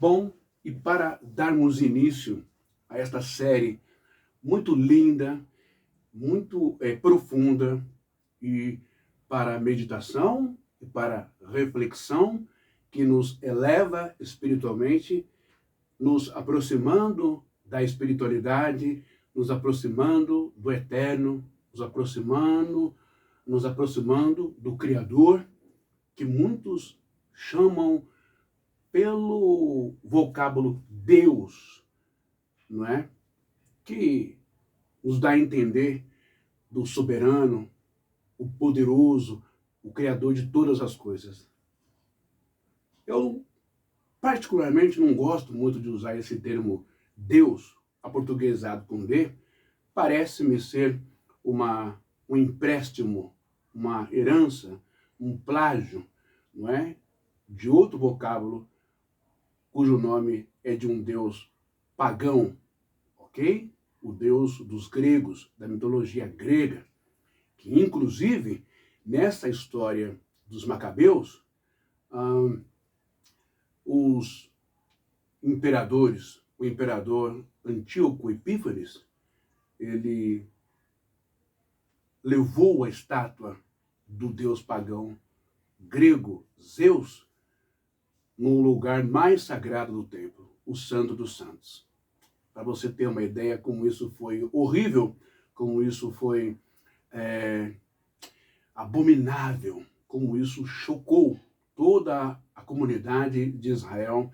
Bom, e para darmos início a esta série muito linda, muito profunda, e para meditação e para reflexão, que nos eleva espiritualmente, nos aproximando da espiritualidade, nos aproximando do eterno, nos aproximando do Criador, que muitos chamam pelo vocábulo Deus, não é? Que nos dá a entender do soberano, o poderoso, o criador de todas as coisas. Eu, particularmente, não gosto muito de usar esse termo Deus, aportuguesado com D. Parece-me ser um empréstimo, uma herança, um plágio, não é? De outro vocábulo, cujo nome é de um deus pagão, ok? O deus dos gregos, da mitologia grega, que inclusive, nessa história dos Macabeus, os imperadores, o imperador Antíoco Epífanes, ele levou a estátua do deus pagão grego Zeus no lugar mais sagrado do templo, o Santo dos Santos. Para você ter uma ideia como isso foi horrível, como isso foi abominável, como isso chocou toda a comunidade de Israel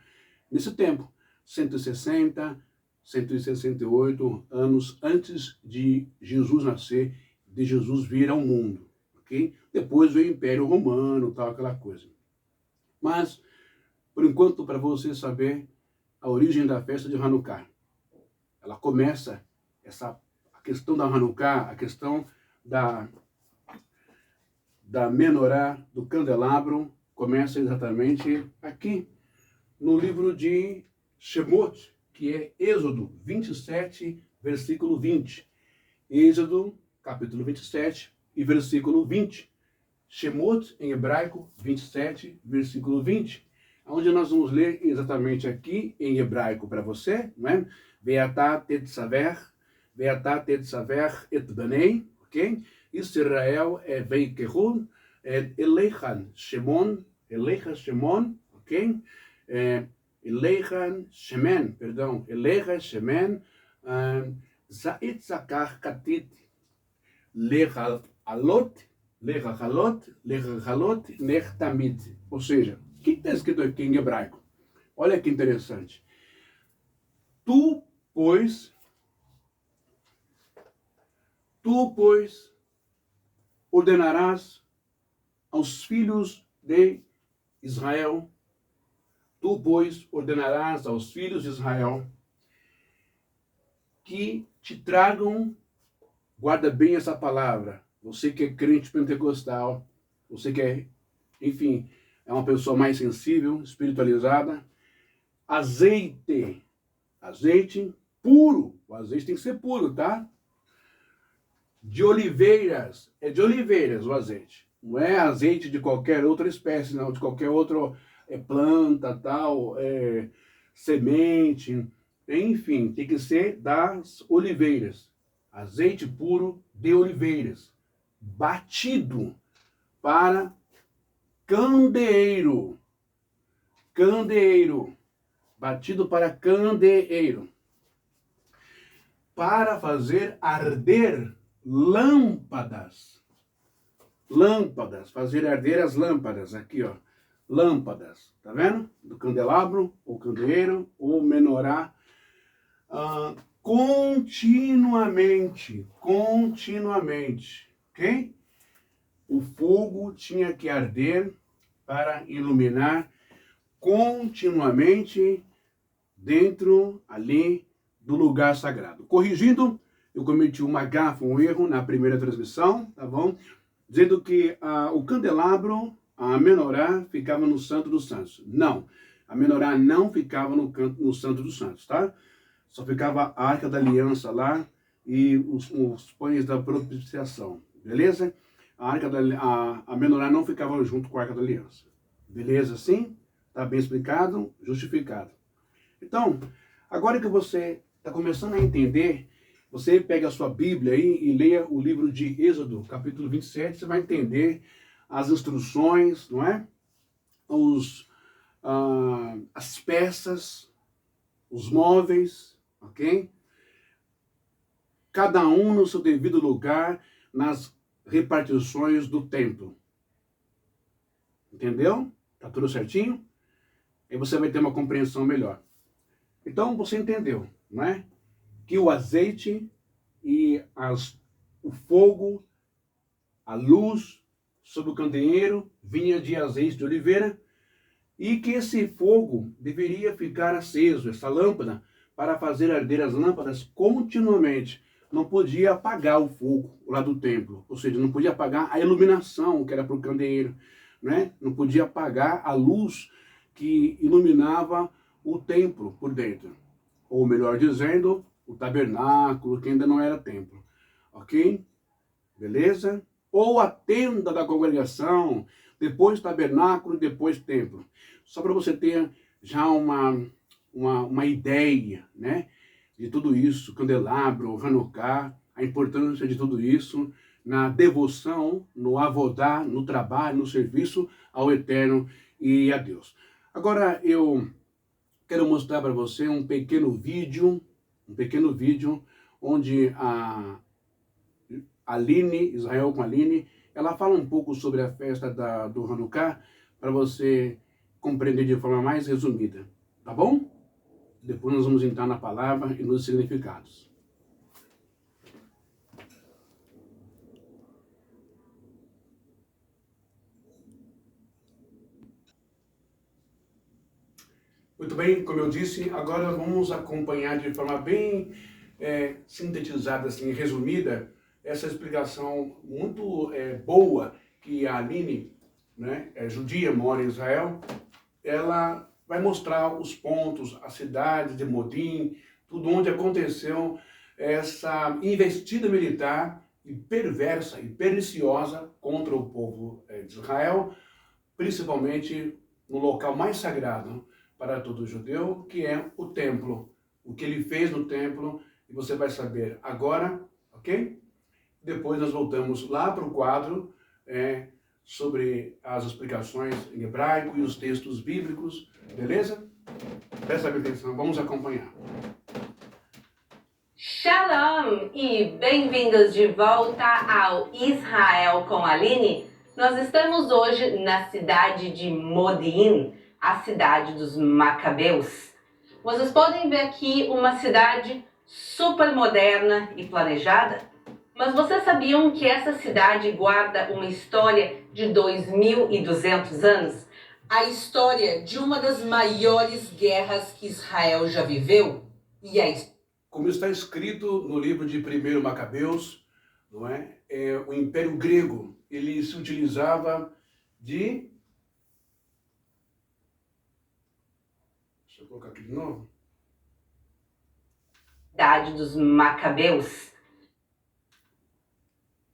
nesse tempo, 160, 168 anos antes de Jesus nascer, de Jesus vir ao mundo, ok? Depois veio o Império Romano, tal, aquela coisa. Mas, por enquanto, para você saber a origem da festa de Hanukkah, ela começa, a questão da Hanukkah, a questão da menorá, do candelabro, começa exatamente aqui, no livro de Shemot, que é Êxodo 27, versículo 20. Êxodo, capítulo 27 e versículo 20. Shemot, em hebraico, 27, versículo 20. Onde nós vamos ler exatamente aqui, em hebraico para você, não é? Ve'atah tetzaver et banei, ok? Israel veikehu elechan Shemon, ok? Elechan Shemen, zait zakar katit lechalot ner tamid. Ou seja, o que está escrito aqui em hebraico? Olha que interessante. Tu, pois, ordenarás aos filhos de Israel, que te tragam, guarda bem essa palavra, você que é crente pentecostal, você que é, enfim, é uma pessoa mais sensível, espiritualizada, azeite puro, o azeite tem que ser puro, tá? De oliveiras, é de oliveiras o azeite, não é azeite de qualquer outra espécie, não, de qualquer outra planta, tal, semente, enfim, tem que ser das oliveiras, azeite puro de oliveiras, batido para candeeiro, batido para candeeiro, para fazer arder lâmpadas, fazer arder as lâmpadas, aqui ó, lâmpadas, tá vendo? Do candelabro, ou candeeiro, ou menorá, continuamente, ok? O fogo tinha que arder para iluminar continuamente dentro ali do lugar sagrado. Corrigindo, eu cometi uma gafe, um erro na primeira transmissão, tá bom? Dizendo que o candelabro, a menorá, ficava no Santo dos Santos. Não, a menorá não ficava no Santo dos Santos, tá? Só ficava a Arca da Aliança lá e os pães da propiciação, beleza? A menorá não ficava junto com a Arca da Aliança. Beleza, sim? Tá bem explicado, justificado. Então, agora que você está começando a entender, você pega a sua Bíblia aí e leia o livro de Êxodo, capítulo 27, você vai entender as instruções, não é? As peças, os móveis, ok? Cada um no seu devido lugar nas repartições do templo. Entendeu? Tá tudo certinho? Aí você vai ter uma compreensão melhor. Então você entendeu, não é? Que o azeite e o fogo, a luz sobre o candeeiro vinha de azeite de oliveira e que esse fogo deveria ficar aceso, essa lâmpada, para fazer arder as lâmpadas continuamente. Não podia apagar o fogo lá do templo, ou seja, não podia apagar a iluminação que era para o candeeiro, né? Não podia apagar a luz que iluminava o templo por dentro. Ou melhor dizendo, o tabernáculo, que ainda não era templo. Ok? Beleza? Ou a tenda da congregação, depois tabernáculo e depois templo. Só para você ter já uma ideia, né? De tudo isso, candelabro, Hanukkah, a importância de tudo isso na devoção, no avodar, no trabalho, no serviço ao Eterno e a Deus. Agora eu quero mostrar para você um pequeno vídeo onde a Aline, Israel com a Aline, ela fala um pouco sobre a festa do Hanukkah para você compreender de forma mais resumida, tá bom? Depois nós vamos entrar na palavra e nos significados. Muito bem, como eu disse, agora vamos acompanhar de forma bem sintetizada, assim, resumida, essa explicação muito boa que a Aline, né, judia, mora em Israel, ela vai mostrar os pontos, as cidades de Modim, tudo onde aconteceu essa investida militar e perversa e perniciosa contra o povo de Israel, principalmente no local mais sagrado para todo judeu, que é o templo. O que ele fez no templo, e você vai saber agora, ok? Depois nós voltamos lá para o quadro sobre as explicações em hebraico e os textos bíblicos, beleza? Presta atenção, vamos acompanhar. Shalom e bem-vindos de volta ao Israel com a Aline. Nós estamos hoje na cidade de Modi'in, a cidade dos Macabeus. Vocês podem ver aqui uma cidade super moderna e planejada, mas vocês sabiam que essa cidade guarda uma história de 2.200 anos? A história de uma das maiores guerras que Israel já viveu? E a Como está escrito no livro de 1 Macabeus, não é? O Império Grego, ele se utilizava de... Deixa eu colocar aqui de novo. Cidade dos Macabeus.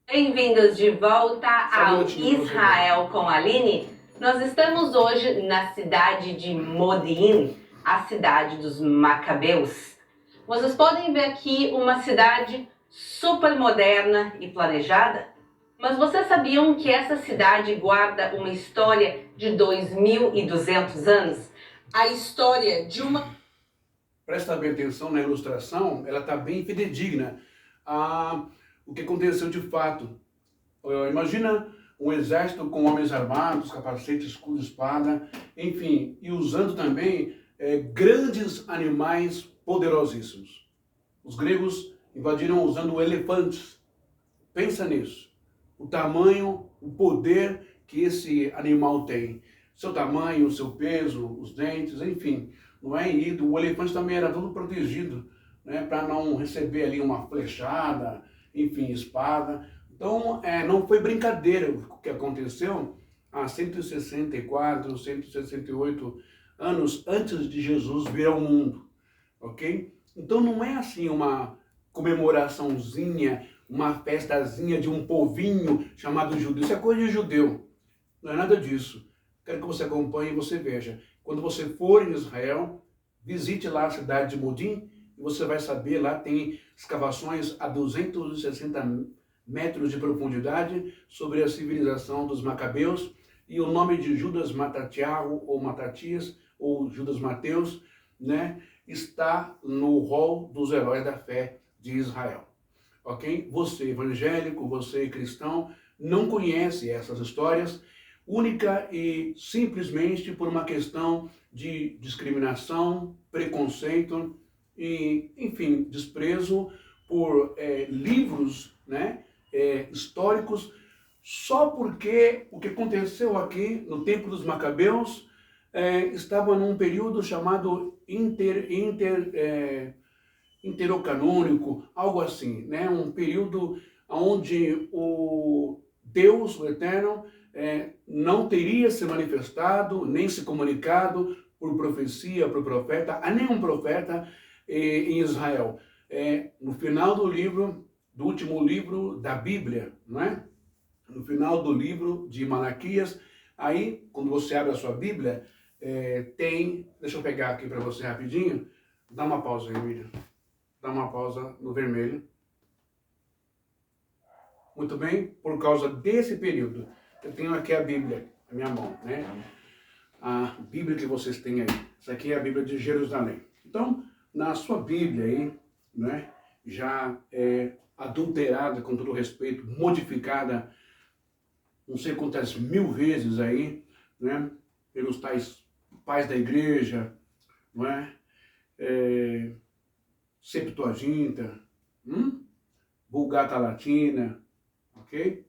Bem-vindos de volta ao Israel com a Aline. Nós estamos hoje na cidade de Modi'in, a cidade dos Macabeus. Vocês podem ver aqui uma cidade super moderna e planejada, mas vocês sabiam que essa cidade guarda uma história de 2.200 anos? A história de uma... Presta bem atenção na ilustração, ela está bem fidedigna a o que aconteceu de fato. Imagina um exército com homens armados, capacete, escudo, espada, enfim, e usando também grandes animais poderosíssimos. Os gregos invadiram usando elefantes. Pensa nisso. O tamanho, o poder que esse animal tem. Seu tamanho, o seu peso, os dentes, enfim. Não é? E o elefante também era todo protegido, né, para não receber ali uma flechada, enfim, espada. Então, não foi brincadeira o que aconteceu há 164, 168 anos antes de Jesus vir ao mundo, ok? Então, não é assim uma comemoraçãozinha, uma festazinha de um povinho chamado judeu. Isso é coisa de judeu, não é nada disso. Quero que você acompanhe e você veja. Quando você for em Israel, visite lá a cidade de Modim e você vai saber, lá tem escavações a 260 metros de profundidade sobre a civilização dos Macabeus, e o nome de Judas Matatiago ou Matatias ou Judas Mateus, né, está no rol dos heróis da fé de Israel. Ok? Você evangélico, você cristão, não conhece essas histórias, única e simplesmente por uma questão de discriminação, preconceito e, enfim, desprezo por livros, né, históricos, só porque o que aconteceu aqui no tempo dos Macabeus estava num período chamado interocanônico, algo assim, né? Um período onde o Deus, o Eterno, não teria se manifestado, nem se comunicado por profecia, por profeta, a nenhum profeta em Israel. No final do livro, do último livro da Bíblia, não é? No final do livro de Malaquias, aí, quando você abre a sua Bíblia, tem, deixa eu pegar aqui para você rapidinho, dá uma pausa aí, William. Dá uma pausa no vermelho. Muito bem, por causa desse período, eu tenho aqui a Bíblia, a minha mão, né? A Bíblia que vocês têm aí. Essa aqui é a Bíblia de Jerusalém. Então, na sua Bíblia aí, né, já adulterada, com todo respeito, modificada, não sei quantas mil vezes aí, né, pelos tais pais da igreja, não é? Septuaginta, Vulgata Latina, ok?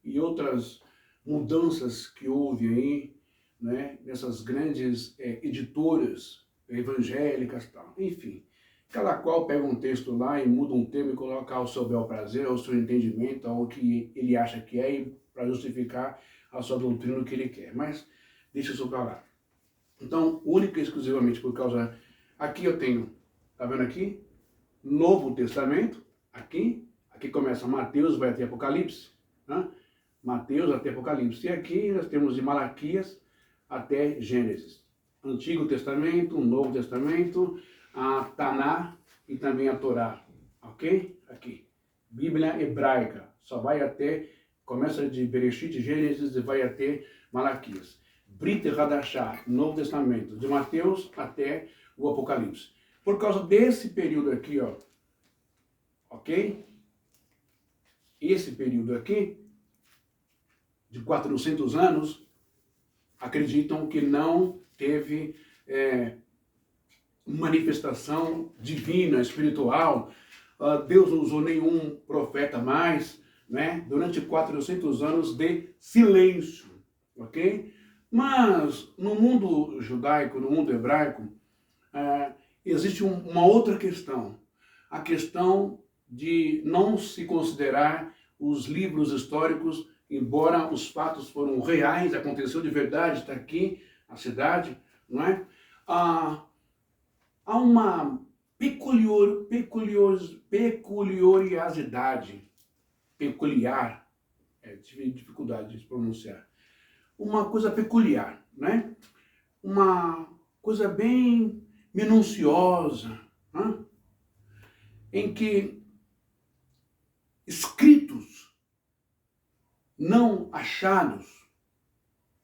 E outras mudanças que houve aí, né, nessas grandes editoras evangélicas e tal. Enfim, cada qual pega um texto lá e muda um termo e coloca ao seu bel prazer, ao seu entendimento, ao que ele acha que é, para justificar a sua doutrina, o que ele quer. Mas deixa isso para lá. Então, única e exclusivamente por causa... Aqui eu tenho, tá vendo aqui? Novo Testamento, aqui começa Mateus, vai até Apocalipse, né? Mateus até Apocalipse. E aqui nós temos de Malaquias até Gênesis. Antigo Testamento, Novo Testamento, a Taná e também a Torá, ok? Aqui, Bíblia hebraica, só vai até, começa de Bereshit, Gênesis e vai até Malaquias. Brit Hadashah, Novo Testamento, de Mateus até o Apocalipse. Por causa desse período aqui, ó, ok? Esse período aqui, de 400 anos, acreditam que não teve manifestação divina, espiritual. Deus não usou nenhum profeta mais, né? Durante 400 anos de silêncio, ok? Mas no mundo judaico, no mundo hebraico, existe uma outra questão. A questão de não se considerar os livros históricos, embora os fatos foram reais, aconteceu de verdade, está aqui, a cidade, não é? Há uma peculiar, tive dificuldade de pronunciar, uma coisa peculiar, né? Uma coisa bem minuciosa, né? Em que escritos não achados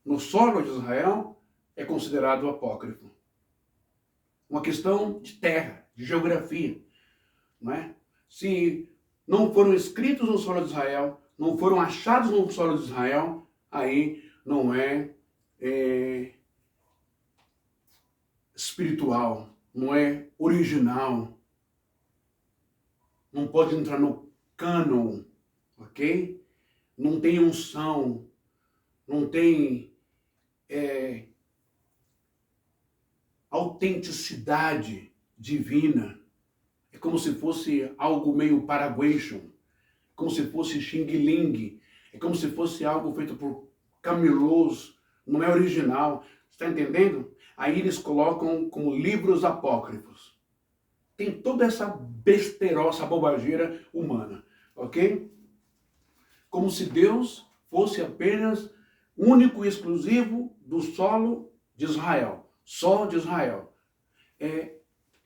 no solo de Israel é considerado apócrifo. Uma questão de terra, de geografia, não é? Se não foram escritos no solo de Israel, não foram achados no solo de Israel, aí não é espiritual, não é original, não pode entrar no cânon, ok? Não tem unção, não tem autenticidade divina. É como se fosse algo meio Paraguation, como se fosse Xing Ling, é como se fosse algo feito por camelôs, não é original, está entendendo? Aí eles colocam como livros apócrifos. Tem toda essa besterosa, bobageira humana, ok? Como se Deus fosse apenas único e exclusivo do solo de Israel, só de Israel.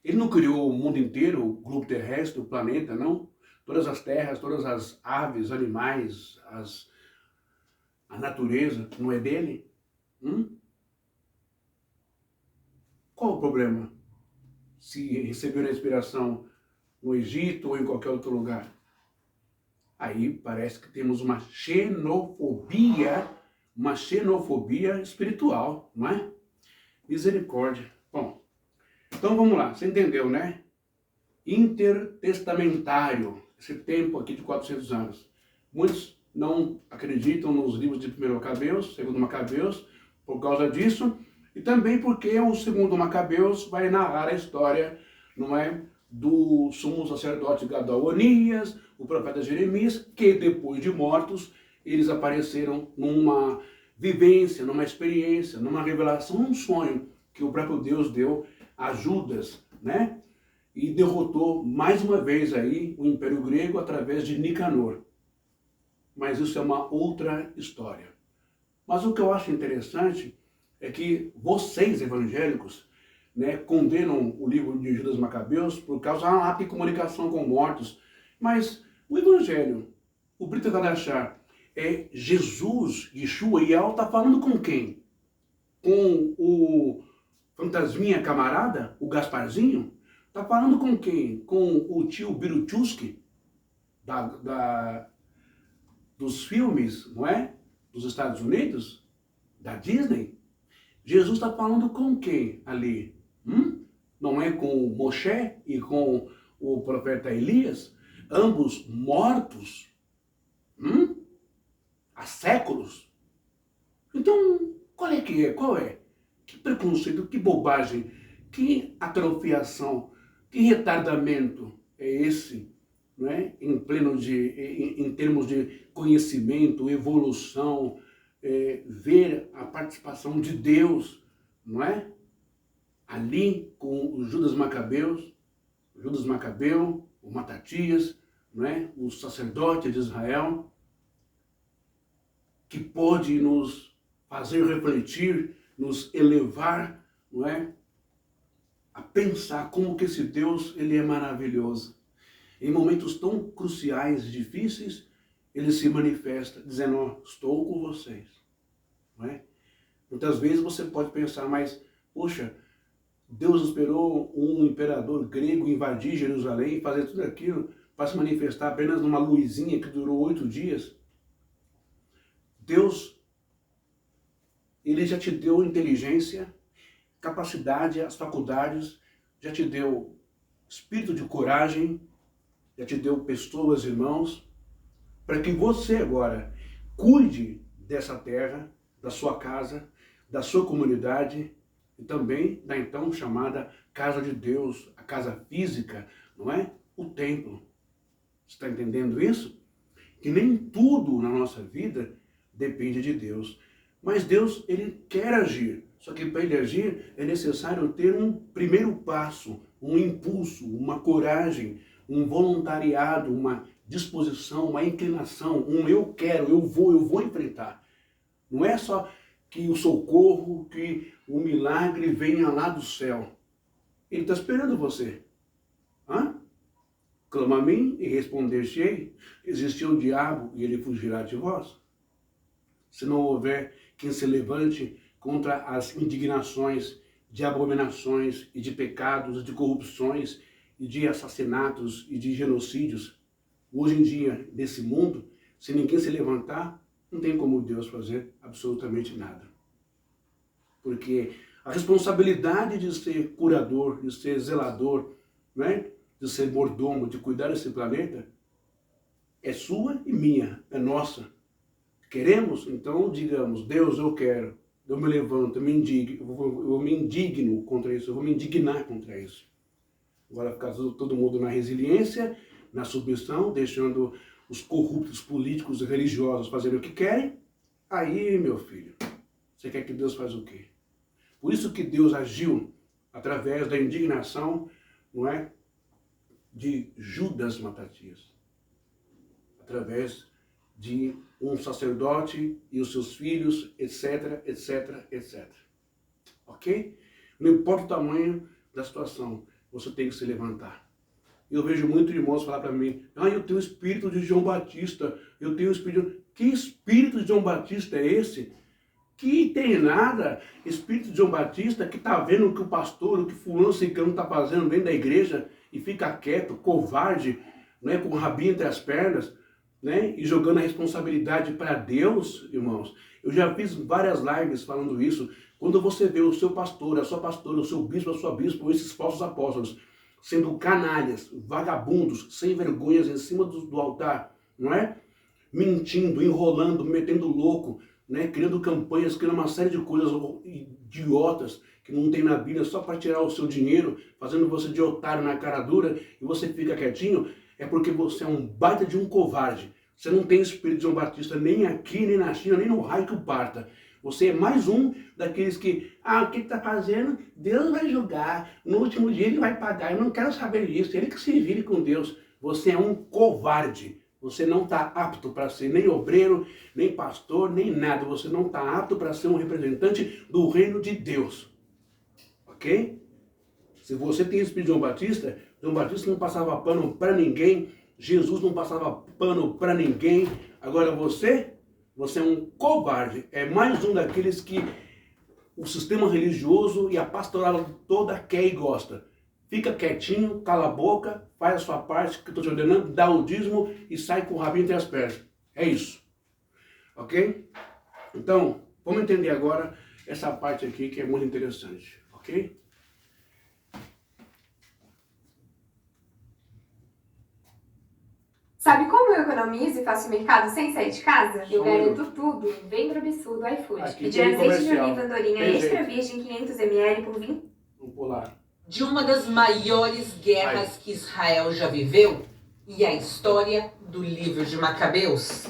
Ele não criou o mundo inteiro, o globo terrestre, o planeta, não. Todas as terras, todas as aves, animais, a natureza, não é dele? Qual o problema? Se recebeu a inspiração no Egito ou em qualquer outro lugar. Aí parece que temos uma xenofobia espiritual, não é? Misericórdia. Bom, então vamos lá, você entendeu, né? Intertestamentário, esse tempo aqui de 400 anos. Muitos não acreditam nos livros de 1 Macabeus, 2 Macabeus, por causa disso, e também porque o 2 Macabeus vai narrar a história, não é, do sumo sacerdote Gadol-Onias, o profeta Jeremias, que depois de mortos, eles apareceram numa vivência, numa experiência, numa revelação, num sonho que o próprio Deus deu a Judas, né? E derrotou mais uma vez aí o Império Grego através de Nicanor. Mas isso é uma outra história. Mas o que eu acho interessante é que vocês, evangélicos, né, condenam o livro de Judas Macabeus por causa da ato de comunicação com mortos. Mas o Evangelho, o Brito Kadachar, é Jesus, Yeshua, e ela está falando com quem? Com o fantasminha camarada, o Gasparzinho? Está falando com quem? Com o tio Biruchuski, dos filmes, não é? Dos Estados Unidos? Da Disney? Jesus está falando com quem ali? Não é com Moshe e com o profeta Elias? Ambos mortos? Há séculos? Então, qual é que é? Qual é? Que preconceito, que bobagem, que atrofiação, que retardamento é esse, não é? Em termos de conhecimento, evolução, ver a participação de Deus, não é? Ali com o Judas Macabeu, o Matatias, não é? O sacerdote de Israel, que pode nos fazer refletir, nos elevar, não é? A pensar como que esse Deus, ele é maravilhoso. Em momentos tão cruciais, difíceis, ele se manifesta dizendo, oh, estou com vocês. Não é? Muitas vezes você pode pensar, mas, poxa, Deus esperou um imperador grego invadir Jerusalém e fazer tudo aquilo para se manifestar apenas numa luzinha que durou 8 dias. Deus, ele já te deu inteligência, capacidade, as faculdades, já te deu espírito de coragem, já te deu pessoas, irmãos, para que você agora cuide dessa terra, da sua casa, da sua comunidade e também da então chamada casa de Deus, a casa física, não é? O templo. Você está entendendo isso? Que nem tudo na nossa vida depende de Deus. Mas Deus, ele quer agir. Só que para ele agir é necessário ter um primeiro passo, um impulso, uma coragem, um voluntariado, uma disposição, uma inclinação, um eu quero, eu vou enfrentar. Não é só que o socorro, que o milagre venha lá do céu. Ele está esperando você. Clama a mim e responder-te-ei. Existir o diabo e ele fugirá de vós. Se não houver quem se levante contra as indignações de abominações e de pecados, de corrupções e de assassinatos e de genocídios, hoje em dia, nesse mundo, se ninguém se levantar, não tem como Deus fazer absolutamente nada. Porque a responsabilidade de ser curador, de ser zelador, né? De ser mordomo, de cuidar desse planeta, é sua e minha, é nossa. Queremos? Então digamos, Deus, eu quero. Eu me levanto, eu me indigno contra isso, eu vou me indignar contra isso. Agora ficar todo mundo na resiliência, na submissão, deixando os corruptos políticos e religiosos fazerem o que querem, aí, meu filho, você quer que Deus faça o quê? Por isso que Deus agiu através da indignação, não é? De Judas Matatias. Através de um sacerdote e os seus filhos, etc, etc, etc. Ok? Não importa o tamanho da situação, você tem que se levantar. Eu vejo muitos irmãos falar para mim, eu tenho o espírito de João Batista, eu tenho o espírito... Que espírito de João Batista é esse? Que tem nada, espírito de João Batista que está vendo o que o pastor, o que fulano ciclano está fazendo dentro da igreja e fica quieto, covarde, né, com o rabinho entre as pernas, né, e jogando a responsabilidade para Deus, irmãos. Eu já fiz várias lives falando isso. Quando você vê o seu pastor, a sua pastora, o seu bispo, a sua bispa, ou esses falsos apóstolos, sendo canalhas, vagabundos, sem vergonhas em cima do altar, não é? Mentindo, enrolando, metendo louco, né? Criando campanhas, criando uma série de coisas idiotas que não tem na Bíblia só para tirar o seu dinheiro, fazendo você de otário na cara dura e você fica quietinho, é porque você é um baita de um covarde. Você não tem espírito de João Batista nem aqui, nem na China, nem no raio que o parta. Você é mais um daqueles que, o que ele está fazendo? Deus vai julgar, no último dia ele vai pagar, eu não quero saber disso, ele que se vire com Deus. Você é um covarde. Você não está apto para ser nem obreiro, nem pastor, nem nada. Você não está apto para ser um representante do reino de Deus. Ok? Se você tem espírito de João Batista não passava pano para ninguém, Jesus não passava pano para ninguém. Agora você é um covarde. É mais um daqueles que o sistema religioso e a pastoral toda quer e gosta. Fica quietinho, cala a boca, faz a sua parte que eu estou te ordenando, dá o dízimo e sai com o rabinho entre as pernas. É isso. Ok? Então, vamos entender agora essa parte aqui que é muito interessante. Ok? Sabe como eu economizo e faço mercado sem sair de casa? Eu garanto tudo. Vem pro Absurdo iFood. Pedir azeite de oliva andorinha extra virgem 500 ml por 20. Vamos pular. De uma das maiores guerras que Israel já viveu e a história do livro de Macabeus.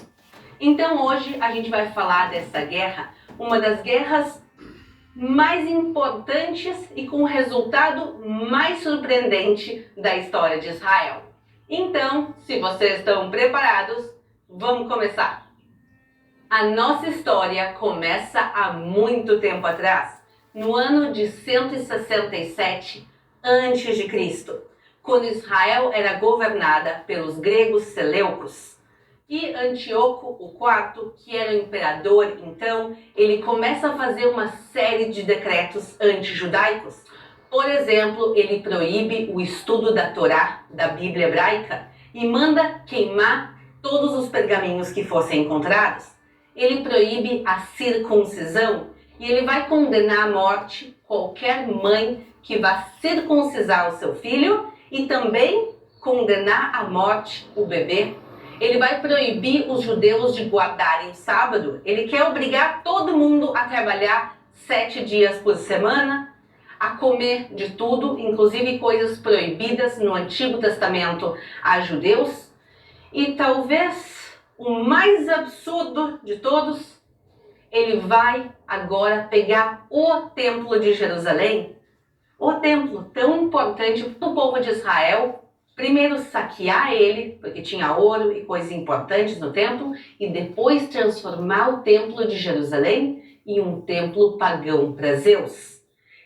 Então hoje a gente vai falar dessa guerra, uma das guerras mais importantes e com o resultado mais surpreendente da história de Israel. Então, se vocês estão preparados, vamos começar. A nossa história começa há muito tempo atrás, no ano de 167 a.C., quando Israel era governada pelos gregos seleucos. E Antíoco IV, que era o imperador, então, ele começa a fazer uma série de decretos antijudaicos. Por exemplo, ele proíbe o estudo da Torá, da Bíblia hebraica, e manda queimar todos os pergaminhos que fossem encontrados. Ele proíbe a circuncisão e ele vai condenar à morte qualquer mãe que vá circuncisar o seu filho e também condenar à morte o bebê. Ele vai proibir os judeus de guardarem o sábado. Ele quer obrigar todo mundo a trabalhar 7 dias por semana, a comer de tudo, inclusive coisas proibidas no Antigo Testamento a judeus. E talvez o mais absurdo de todos, ele vai agora pegar o Templo de Jerusalém, o templo tão importante para o povo de Israel, primeiro saquear ele, porque tinha ouro e coisas importantes no templo, e depois transformar o Templo de Jerusalém em um templo pagão para Zeus.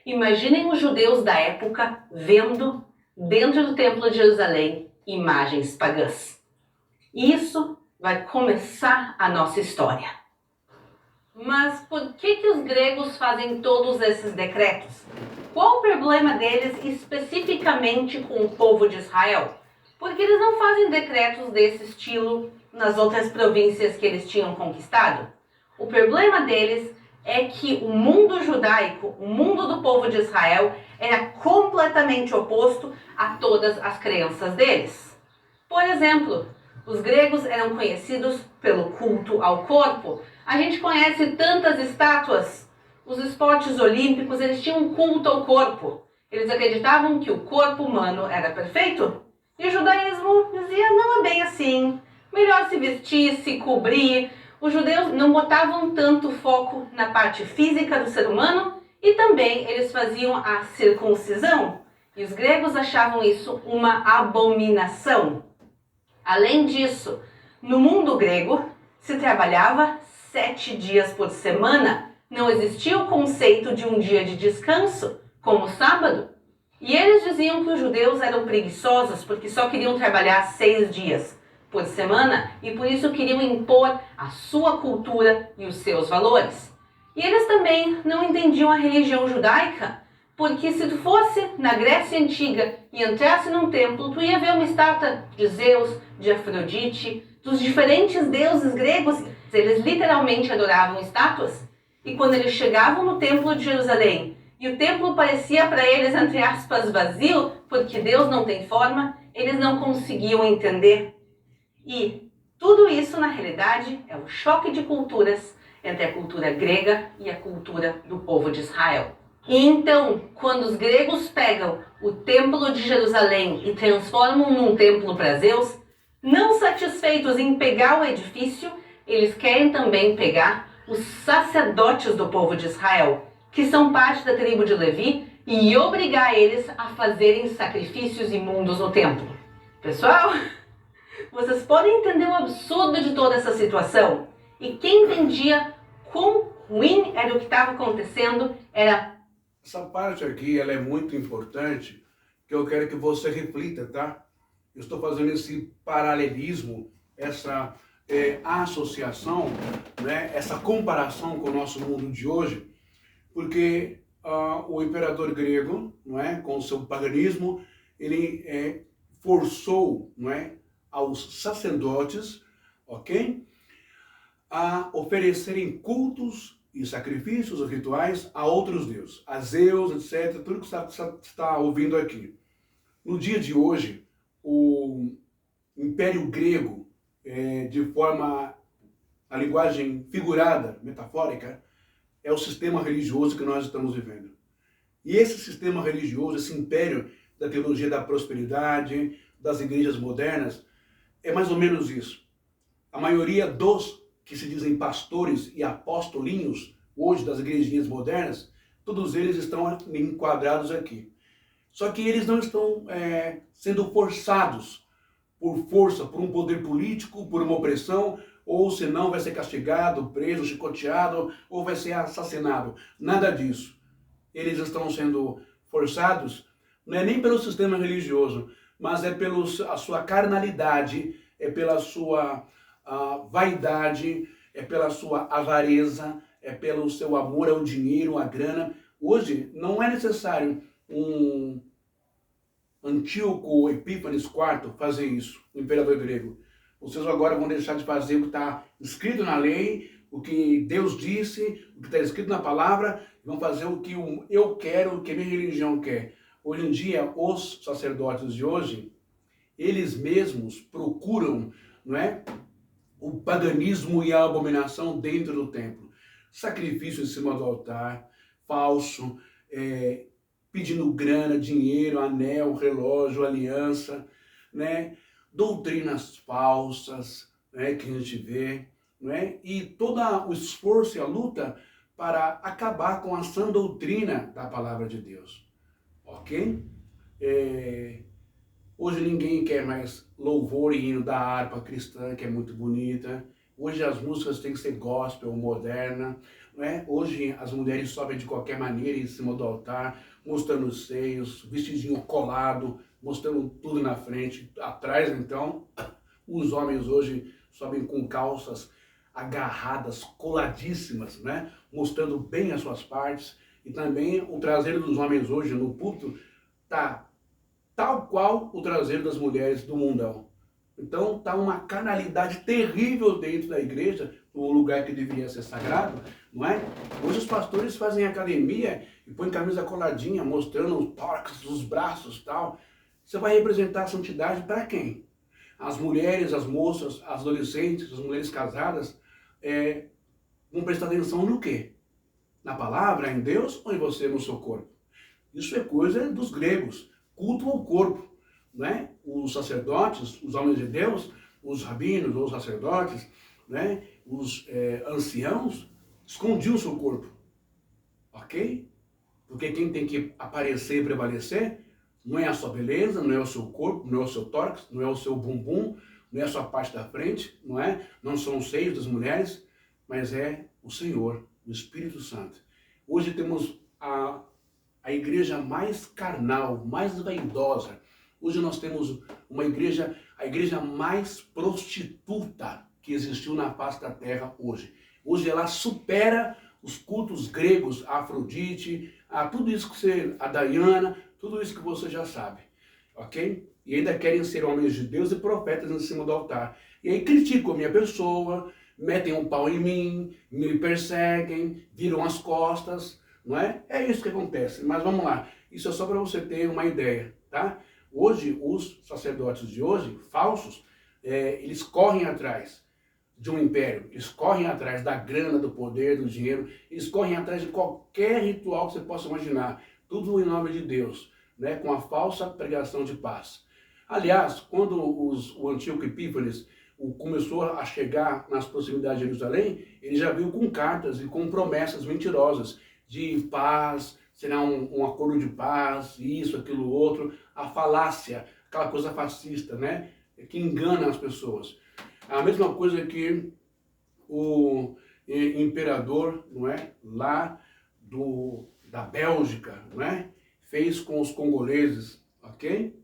Imaginem os judeus da época vendo dentro do Templo de Jerusalém imagens pagãs. Isso vai começar a nossa história. Mas por que os gregos fazem todos esses decretos? Qual o problema deles especificamente com o povo de Israel? Porque eles não fazem decretos desse estilo nas outras províncias que eles tinham conquistado. O problema deles é que o mundo judaico, o mundo do povo de Israel, era completamente oposto a todas as crenças deles. Por exemplo, os gregos eram conhecidos pelo culto ao corpo. A gente conhece tantas estátuas. Os esportes olímpicos, eles tinham um culto ao corpo. Eles acreditavam que o corpo humano era perfeito. E o judaísmo dizia, não é bem assim. Melhor se vestir, se cobrir. Os judeus não botavam tanto foco na parte física do ser humano e também eles faziam a circuncisão. E os gregos achavam isso uma abominação. Além disso, no mundo grego se trabalhava 7 dias por semana. Não existia o conceito de um dia de descanso, como o sábado. E eles diziam que os judeus eram preguiçosos porque só queriam trabalhar 6 dias por semana e por isso queriam impor a sua cultura e os seus valores. E eles também não entendiam a religião judaica, porque se tu fosse na Grécia Antiga e entrasse num templo, tu ia ver uma estátua de Zeus, de Afrodite, dos diferentes deuses gregos. Eles literalmente adoravam estátuas. E quando eles chegavam no templo de Jerusalém, e o templo parecia para eles, entre aspas, vazio, porque Deus não tem forma, eles não conseguiam entender. E tudo isso, na realidade, é o choque de culturas entre a cultura grega e a cultura do povo de Israel. E então, quando os gregos pegam o templo de Jerusalém e transformam num templo para Zeus, não satisfeitos em pegar o edifício, eles querem também pegar os sacerdotes do povo de Israel, que são parte da tribo de Levi, e obrigar eles a fazerem sacrifícios imundos no templo. Pessoal, vocês podem entender o absurdo de toda essa situação? E quem entendia quão ruim era o que estava acontecendo era... Essa parte aqui, ela é muito importante, que eu quero que você reflita, tá? Eu estou fazendo esse paralelismo, essa associação, né? Essa comparação com o nosso mundo de hoje, porque o imperador grego, não é, com o seu paganismo, ele forçou, não é, aos sacerdotes, ok, a oferecerem cultos e sacrifícios, rituais a outros deuses, a Zeus, etc., tudo que você está ouvindo aqui. No dia de hoje, o Império Grego, de forma, a linguagem figurada, metafórica, é o sistema religioso que nós estamos vivendo. E esse sistema religioso, esse império da teologia da prosperidade, das igrejas modernas, é mais ou menos isso. A maioria dos que se dizem pastores e apostolinhos, hoje das igrejinhas modernas, todos eles estão enquadrados aqui. Só que eles não estão sendo forçados por força, por um poder político, por uma opressão, ou senão vai ser castigado, preso, chicoteado, ou vai ser assassinado. Nada disso. Eles estão sendo forçados, não é nem pelo sistema religioso, mas é pela sua carnalidade, é pela sua vaidade, é pela sua avareza, é pelo seu amor ao dinheiro, à grana. Hoje não é necessário um Antíoco Epífanes IV fazer isso, o imperador grego. Vocês agora vão deixar de fazer o que está escrito na lei, o que Deus disse, o que está escrito na palavra, vão fazer o que eu quero, o que a minha religião quer. Hoje em dia, os sacerdotes de hoje, eles mesmos procuram, não é, o paganismo e a abominação dentro do templo. Sacrifício em cima do altar, falso, pedindo grana, dinheiro, anel, relógio, aliança, né? Doutrinas falsas, né, que a gente vê, né? E todo o esforço e a luta para acabar com a sã doutrina da palavra de Deus. Ok? Hoje ninguém quer mais louvor e hino da harpa cristã, que é muito bonita. Hoje as músicas têm que ser gospel, moderna. Não é? Hoje as mulheres sobem de qualquer maneira em cima do altar, mostrando os seios, vestidinho colado, mostrando tudo na frente. Atrás, então, os homens hoje sobem com calças agarradas, coladíssimas, né? Mostrando bem as suas partes. E também o traseiro dos homens hoje no púlpito está tal qual o traseiro das mulheres do mundão. Então está uma carnalidade terrível dentro da igreja, um lugar que deveria ser sagrado, não é? Hoje os pastores fazem academia e põem camisa coladinha, mostrando os tórax, os braços e tal. Você vai representar a santidade para quem? As mulheres, as moças, as adolescentes, as mulheres casadas, vão prestar atenção no quê? Na palavra, em Deus ou em você, no seu corpo? Isso é coisa dos gregos. Culto ao corpo, né? Os sacerdotes, os homens de Deus, os rabinos ou os sacerdotes, né? Os anciãos, escondiam o seu corpo, ok? Porque quem tem que aparecer e prevalecer não é a sua beleza, não é o seu corpo, não é o seu tórax, não é o seu bumbum, não é a sua parte da frente, não é? Não são os seios das mulheres, mas é o Senhor, o Espírito Santo. Hoje temos a a igreja mais carnal, mais vaidosa. Hoje nós temos uma igreja, a igreja mais prostituta que existiu na face da terra hoje. Hoje ela supera os cultos gregos, a Afrodite, a tudo isso que você, a Diana, tudo isso que você já sabe, ok? E ainda querem ser homens de Deus e profetas em cima do altar. E aí criticam a minha pessoa, metem um pau em mim, me perseguem, viram as costas, não é? É isso que acontece. Mas vamos lá, isso é só para você ter uma ideia, tá? Hoje, os sacerdotes de hoje, falsos, eles correm atrás de um império, eles correm atrás da grana, do poder, do dinheiro, eles correm atrás de qualquer ritual que você possa imaginar, tudo em nome de Deus, né? Com a falsa pregação de paz. Aliás, quando o Antíoco Epífanes começou a chegar nas proximidades de Jerusalém, ele já veio com cartas e com promessas mentirosas de paz, será um acordo de paz, isso, aquilo, outro, a falácia, aquela coisa fascista, né? Que engana as pessoas. A mesma coisa que o imperador, não é? Lá da Bélgica, não é? Fez com os congoleses, ok?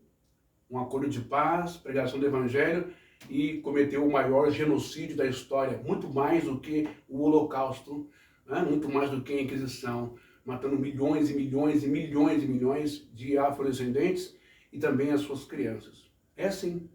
Um acordo de paz, pregação do evangelho, e cometeu o maior genocídio da história, muito mais do que o Holocausto, né? Muito mais do que a Inquisição, matando milhões e milhões e milhões e milhões de afrodescendentes e também as suas crianças. É assim,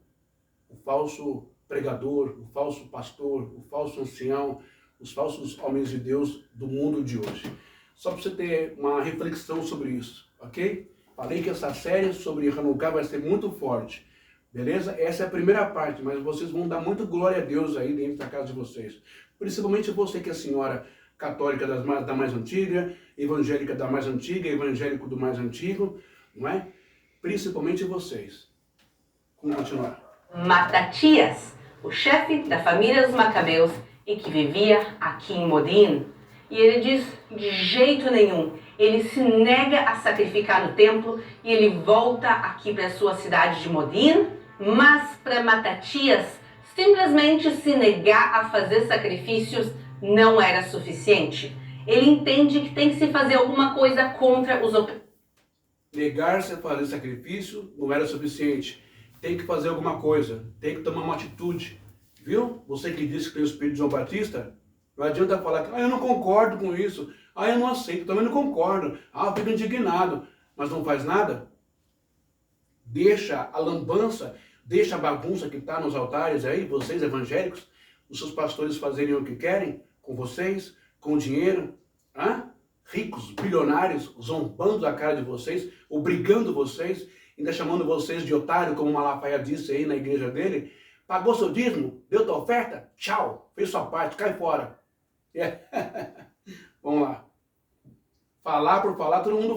o falso pregador, o falso pastor, o falso ancião, os falsos homens de Deus do mundo de hoje. Só para você ter uma reflexão sobre isso, ok? Falei que essa série sobre Hanukkah vai ser muito forte, beleza? Essa é a primeira parte, mas vocês vão dar muito glória a Deus aí dentro da casa de vocês. Principalmente você que é senhora católica da mais antiga, evangélica da mais antiga, evangélico do mais antigo, não é? Principalmente vocês. Vamos continuar. Matatias, o chefe da família dos Macabeus e que vivia aqui em Modin. E ele diz, de jeito nenhum, ele se nega a sacrificar no templo e ele volta aqui para a sua cidade de Modin, mas para Matatias, simplesmente se negar a fazer sacrifícios não era suficiente. Ele entende que tem que se fazer alguma coisa contra os opressores. Negar-se a fazer sacrifício não era suficiente. Tem que fazer alguma coisa, tem que tomar uma atitude. Viu? Você que disse que tem o espírito de João Batista, não adianta falar que eu não concordo com isso, eu não aceito, também não concordo, eu fico indignado, mas não faz nada. Deixa a lambança, deixa a bagunça que está nos altares aí, vocês evangélicos, os seus pastores fazerem o que querem com vocês, com o dinheiro, ricos, bilionários, zombando da cara de vocês, obrigando vocês, ainda chamando vocês de otário, como o Malafaia disse aí na igreja dele. Pagou seu dízimo? Deu tua oferta? Tchau, fez sua parte, cai fora. Vamos lá. Falar por falar, todo mundo